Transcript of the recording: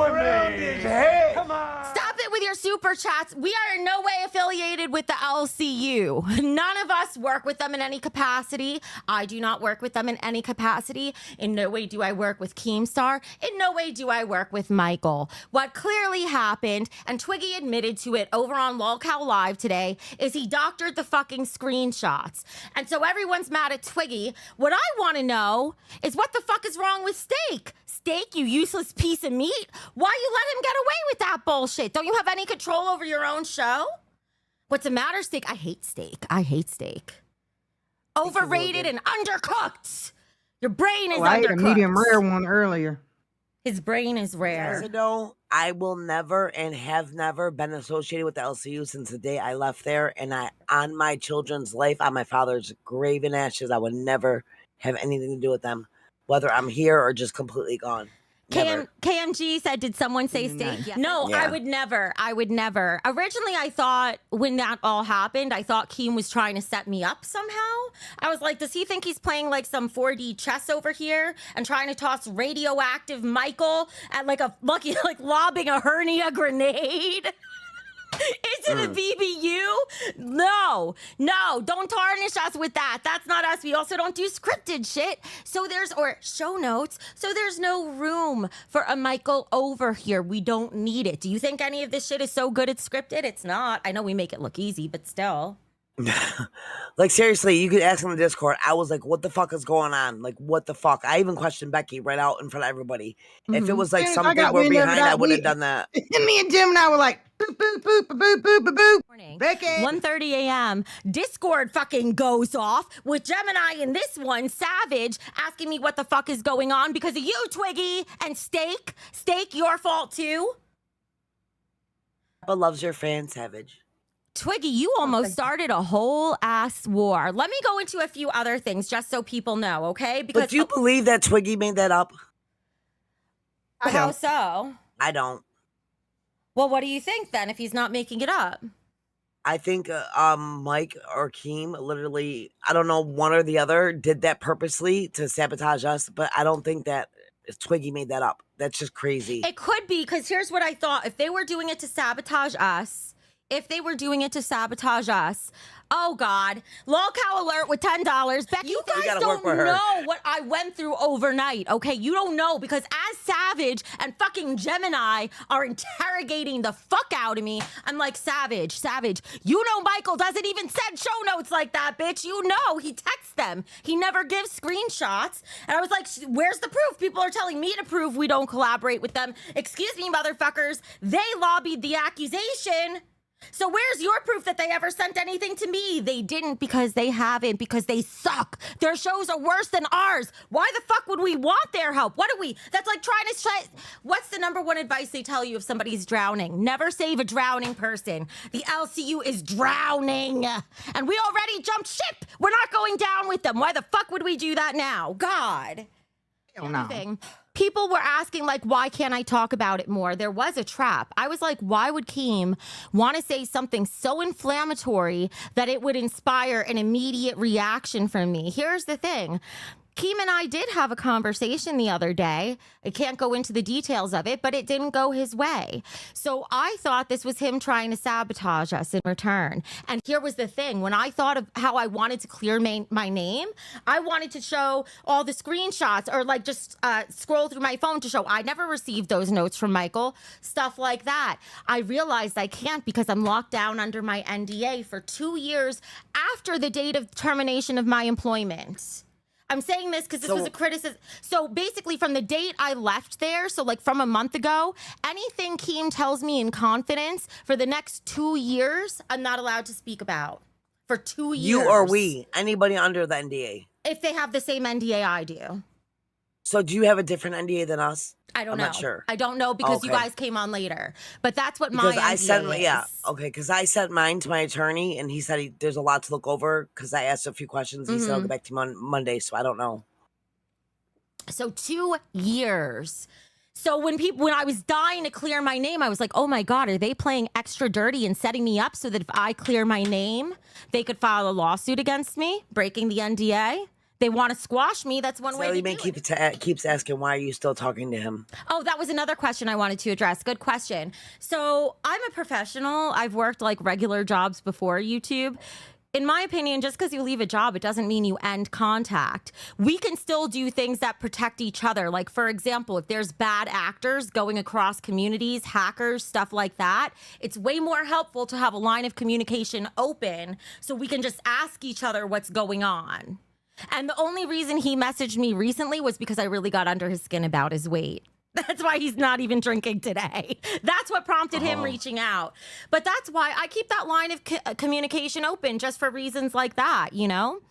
around his head. Come on. Stop it with your super chats. We are in no way affiliated with the LCU. None of us work with them in any capacity. I do not work with them in any capacity. In no way do I work with Keemstar. In no way do I work with Michael. What clearly happened, and Twiggy admitted to it over on LolCowLive today, is he doctored the fucking screenshots. And so everyone's mad at Twiggy. What I want to know is what the fuck is wrong with Steak? Steak, you useless piece of meat. Why you let him get away with that bullshit? Don't you have any control over your own show? What's the matter, Steak? I hate Steak. I hate Steak. Overrated and undercooked. Your brain is I ate undercooked. a medium rare one earlier. His brain is rare. No, I will never and have never been associated with the LCU since the day I left there. And on my children's life, on my father's grave and ashes, I would never have anything to do with them, whether I'm here or just completely gone. KMG said, did someone say Steak? Yes. No, I would never. I would never. Originally, I thought when that all happened, I thought Keem was trying to set me up somehow. I was like, does he think he's playing like some 4D chess over here and trying to toss radioactive Michael at like a lucky, like lobbing a hernia grenade? Into the BBU? No, don't tarnish us with that. That's not us. We also don't do scripted shit. So or show notes. So there's no room for a Michael over here. We don't need it. Do you think any of this shit is so good it's scripted? It's not. I know we make it look easy, but still. Like, seriously, you could ask in the Discord. I was like, what the fuck is going on? Like, what the fuck? I even questioned Becky right out in front of everybody. If it was like something we're behind, I would have done that. Me and Jim and I were like, boop, boop, boop, boop, boop, boop, boop. Morning. Becky. 1:30 a.m. Discord fucking goes off with Gemini and this one, Savage, asking me what the fuck is going on because of you, Twiggy, and Steak. Steak, your fault too. But loves your fan, Savage. Twiggy, you almost started a whole ass war. Let me go into a few other things just so people know, okay? Because But do you believe that Twiggy made that up? How so? I don't. Well, what do you think then if he's not making it up? I think Mike or Keem literally, I don't know, one or the other did that purposely to sabotage us, but I don't think that Twiggy made that up. That's just crazy. It could be, because here's what I thought. If they were doing it to sabotage us, oh God, LolCowAlert with $10. Becky, you guys don't know what I went through overnight, okay? You don't know, because as Savage and fucking Gemini are interrogating the fuck out of me, I'm like, Savage, you know Michael doesn't even send show notes like that, bitch. You know, he texts them. He never gives screenshots. And I was like, where's the proof? People are telling me to prove we don't collaborate with them. Excuse me, motherfuckers. They lobbied the accusation. So where's your proof that they ever sent anything to me? They didn't, because they haven't, because they suck. Their shows are worse than ours. Why the fuck would we want their help? What do we? That's like trying to what's the number one advice they tell you if somebody's drowning? Never save a drowning person. The LCU is drowning. And we already jumped ship. We're not going down with them. Why the fuck would we do that now? God. Hell no. People were asking, like, why can't I talk about it more? There was a trap. I was like, why would Keem want to say something so inflammatory that it would inspire an immediate reaction from me? Here's the thing. Keem and I did have a conversation the other day. I can't go into the details of it, but it didn't go his way. So I thought this was him trying to sabotage us in return. And here was the thing. When I thought of how I wanted to clear my name, I wanted to show all the screenshots, or like just scroll through my phone to show I never received those notes from Michael, stuff like that. I realized I can't, because I'm locked down under my NDA for 2 years after the date of termination of my employment. I'm saying this because this was a criticism. So basically from the date I left there, so like from a month ago, anything Keem tells me in confidence for the next 2 years, I'm not allowed to speak about. For 2 years. You or we, anybody under the NDA. If they have the same NDA I do. So do you have a different NDA than us? I don't know. I'm not sure. I don't know, because you guys came on later. But that's what my NDA is. Because I sent mine to my attorney, and he said there's a lot to look over, because I asked a few questions. He said I'll get back to you on Monday, so I don't know. So 2 years. So when I was dying to clear my name, I was like, oh my God, are they playing extra dirty and setting me up so that if I clear my name, they could file a lawsuit against me, breaking the NDA? they want to squash me. That's one way to do it. keeps asking, why are you still talking to him? Oh, that was another question I wanted to address. Good question. So I'm a professional. I've worked like regular jobs before YouTube. In my opinion, just because you leave a job, it doesn't mean you end contact. We can still do things that protect each other. Like, for example, if there's bad actors going across communities, hackers, stuff like that, it's way more helpful to have a line of communication open so we can just ask each other what's going on. And the only reason he messaged me recently was because I really got under his skin about his weight. That's why he's not even drinking today. That's what prompted him reaching out. But that's why I keep that line of communication open, just for reasons like that, you know?